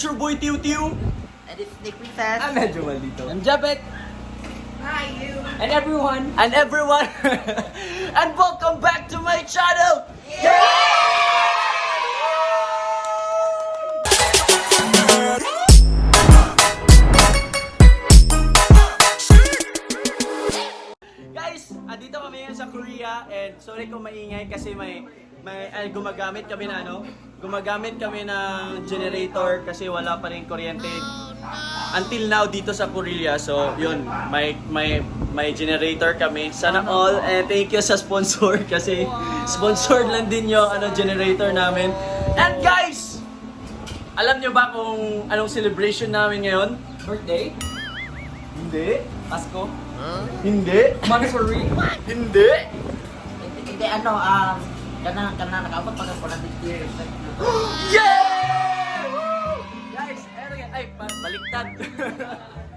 it's your boy Tiu Tiu. And it's Nick Princess. I'm medyo maldito. I'm Japet. Hi, you. And everyone. And everyone, and welcome back to my channel. Guys, andito kami ngayon sa Korea and sorry kung maingay kasi gumagamit kami ng generator kasi wala pa rin kuryente until now dito sa Korea. So, yun, may generator kami. Sana all, and thank you sa sponsor kasi sponsored lang din yung generator namin. And guys, alam nyo ba kung anong celebration namin ngayon? Birthday. Hindi. Pasko. Hindi. Monthsary. Hindi. Hindi, kana nakaabot pag 400 years. Yeah! Guys, eto yan. Ay, baliktad.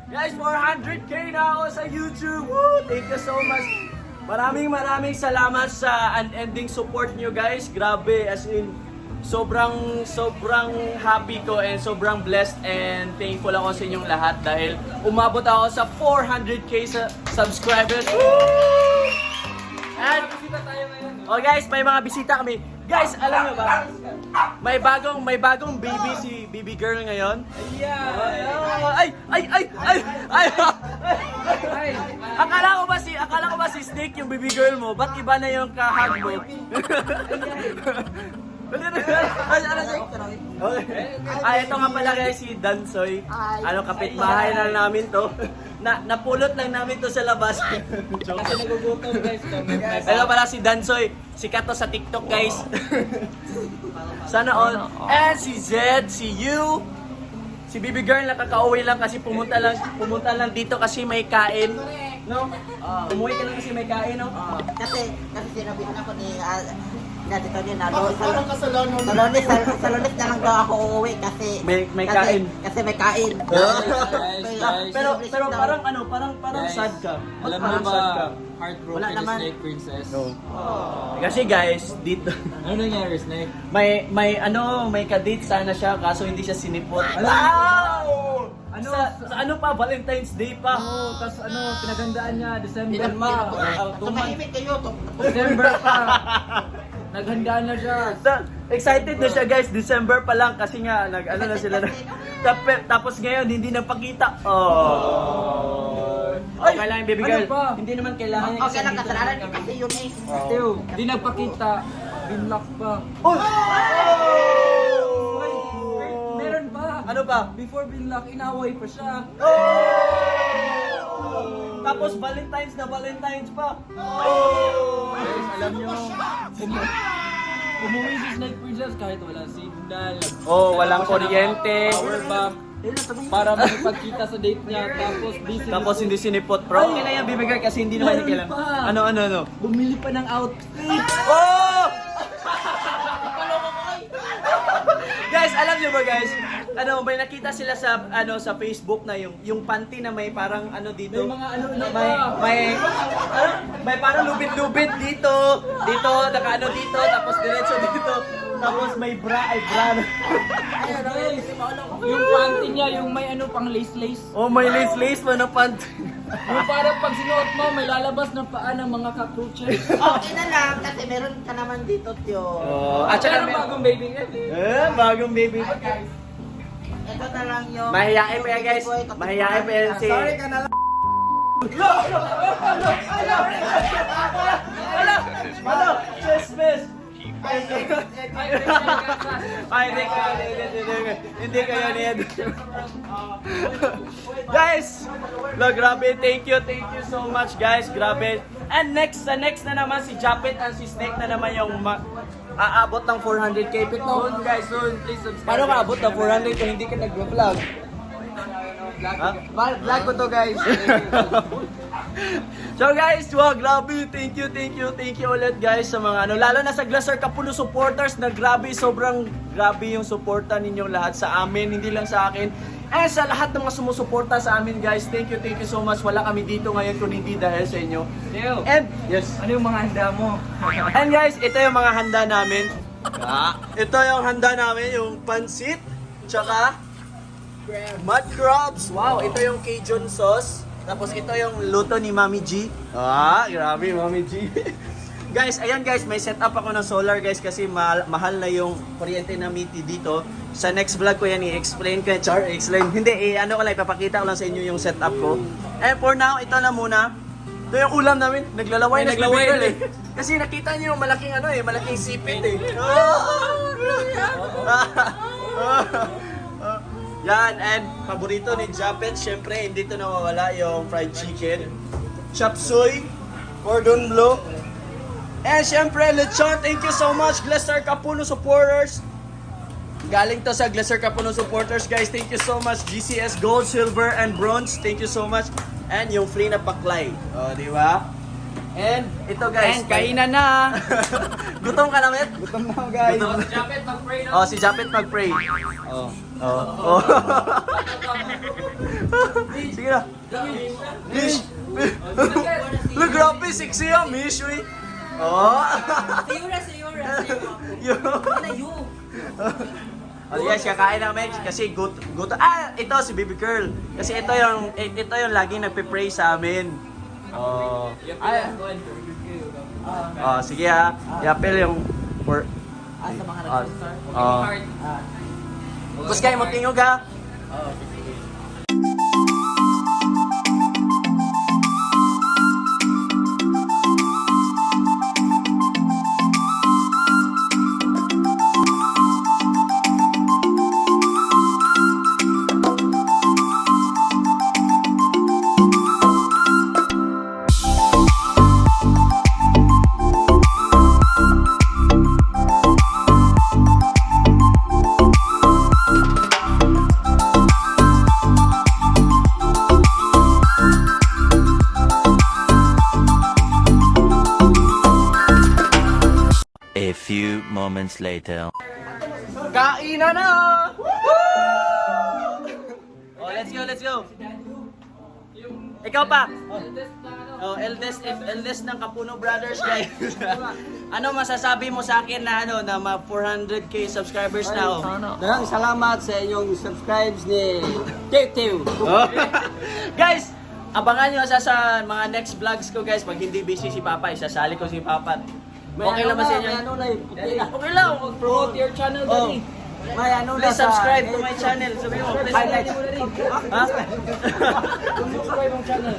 Guys, 400k na ako sa YouTube. Woo! Thank you so much. Maraming salamat sa unending support nyo guys. Grabe, as in, sobrang happy ko and sobrang blessed and thankful ako sa inyong lahat dahil umabot ako sa 400k sa subscribers. Woo! And, oh guys, may mga bisita kami. Guys, alam nyo ba? May bagong baby si baby girl ngayon. Ay! Akala ko ba si Snake yung baby girl mo? Ba't iba na yung kahag mo? Ito nga pala guys, si Dansoy. Kapitbahay na namin to. Napulot lang namin to sa labas. Kasi nagugutom guys. Ito pala si Dansoy. Sikat to sa TikTok guys. Sana all. And si Zed, si Yu, si baby girl nakaka-uwi lang kasi pumunta lang dito kasi may kain. No? Umuwi ka lang kasi may kain, no? Kasi sinabihan ako ni dito niya na sa Lonis na lang daw ako uuwi kasi May kain. Kasi may kain. Guys. Pero parang sad ka. Alam mo Parang sad ka. ba, heartbroken Wala ni naman. Snake Princess? No. Kasi guys, dito Ano nangyari, Snake? may kadate sana siya kaso hindi siya sinipot. Wow! Sa Valentine's Day pa. Tapos pinagandaan niya, December Pinagma- pa. Tumahimik kayo to. December pa. Naghandaan na siya. Excited na siya guys, December pa lang kasi nga na sila na. Tapos ngayon hindi napakita. Okay lang yung baby girl. Ano pa? Hindi naman kailangan niya Okay lang, dito kasalanan kami. kasi yun eh. Still, di nagpakita. Binlock pa. Oy! Meron pa. Ano pa? Before binlock, inaway pa siya. Tapos Valentine's pa. Guys, alam nyo, umuwi si Snake Princess kahit walang signal. Walang kuryente. Power bank. Para makipagkita sa date niya. Tapos busy. Tapos hindi sinipot, bro. Okay na yan, baby girl, kasi hindi naman Meron kailangan. pa. Ano? Bumili pa ng outfit. Oh! Guys, alam niyo ba guys? May nakita sila sa Facebook na yung panty na may parang dito. May mga ano May parang lubid-lubid dito, naka dito, tapos diretso dito. Tapos may bra. Ayan guys. Yung panty niya, yung may pang lace-lace. Oh, may lace pa na panty. Yung parang pag sinuot mo, may lalabas ng paa ng mga cockroaches. Okay na lang kasi meron ka naman dito, Tio. At saka Pero bagong baby nga. bagong baby. Ito na lang yung... Mahihain pa yan guys. Mahihain pa yan si... Sorry ka na lang. Ano? Chismis! Hindi kayo niyad. Guys! Grabe, thank you so much guys. Grabe. And next na naman si Japet and si Snake na naman yung aabot ng 400k. Soon guys, soon. Please subscribe. Paano ka abot ng 400 kung hindi ka nag-vlog? Vlog ko to guys. So guys, grabe, thank you ulit guys sa mga lalo na sa Glaser Kapulo supporters na sobrang grabe yung suporta ninyong lahat sa amin, hindi lang sa akin. And sa lahat ng mga sumusuporta sa amin guys, thank you so much. Wala kami dito ngayon kung hindi dahil sa inyo. And yes, Ano yung mga handa mo? and guys, ito yung mga handa namin. Ito yung handa namin, yung pansit, tsaka Mud crabs. Wow, ito yung Cajun sauce. Tapos ito yung luto ni Mami G. Ah, grabe Mami G. Guys, ayan guys, may setup ako ng solar guys kasi mahal na yung kuryente na miti dito. Sa next vlog ko yan i-explain ko. Explain. Hindi, ano ko lang, ipapakita ko lang sa inyo yung setup ko. And for now, ito na muna. Ito yung ulam namin. Naglalaway na Naglalaway naglalaway eh. Kasi nakita niyo yung malaking malaking sipit eh. Yan, and paborito ni Japet, syempre hindi to nawawala yung fried chicken, chop suey, cordon bleu, and syempre lechon. Thank you so much Glacier Capuno supporters. Galing to sa Glacier Capuno supporters guys. Thank you so much GCS Gold, Silver, and Bronze. Thank you so much. And yung free na paklay. O, di ba? And ito guys. And kainan na. Gutom ka na, Met? Gutom na ako, guys. Gutom. Si Japet, mag-pray na. Oh, si Japet mag-pray. Oh. Oh. Sige na. Mish. Look, grabe, sexy ah, Mish, uy. Oh. Sayura. Yun. Oh, guys, kakain namin kasi guto. Ah, ito si Baby Girl. Kasi ito yung laging nagpe-pray sa amin. Oh. Ay. Oh, sige ha. I-appeal yung for Sa mga nag-sponsor. oh. Bus kayo magtingog ha. A few moments later. Kainan na! Oh, let's go. Ikaw pa. Oh, eldest ng Capuno Brothers guys. Ano masasabi mo sa akin na na 400k subscribers na ako? Maraming salamat sa inyong subscribes ni Tew. Guys, abangan nyo sa mga next vlogs ko guys. Pag hindi busy si Papa, isasali ko si Papa. Okay lang ba sa inyo? Okay lang. Promote your channel, Daddy. May ano Please subscribe to my channel. Sabi mo, please. Highlights. Ha? Subscribe ang channel.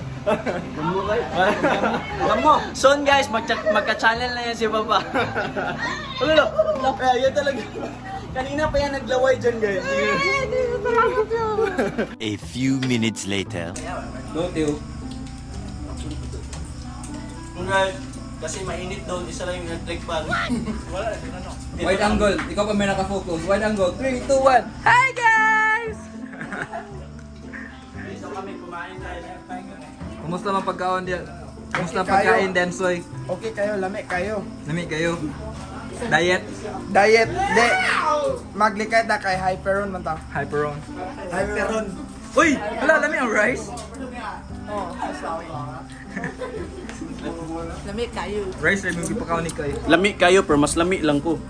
Alam mo, soon guys, magka-channel na yan si Papa. Ano? Yan talaga. Kanina pa yan naglaway dyan guys. A few minutes later. Go, Tew. Guys, kasi mainit doon, isa lang yung electric fan. Wala, tinanong. Wide angle. Ikaw pa may nakafocus. Wide angle. 3, 2, 1. Hi, guys! So kami kumain tayo. Kumusta man pagkaon diyan? Kumusta ang pagkain, Densoy? Okay kayo, lami kayo. Nami kayo. Diet. Diet, de. Maglikay na kay Hyperon man ta. Hyperon. Hyperon. Uy! Wala, lami ang rice. Lami kayo. Rice ay mga ipakaw ni kayo. Lami kayo, pero mas lami lang ko.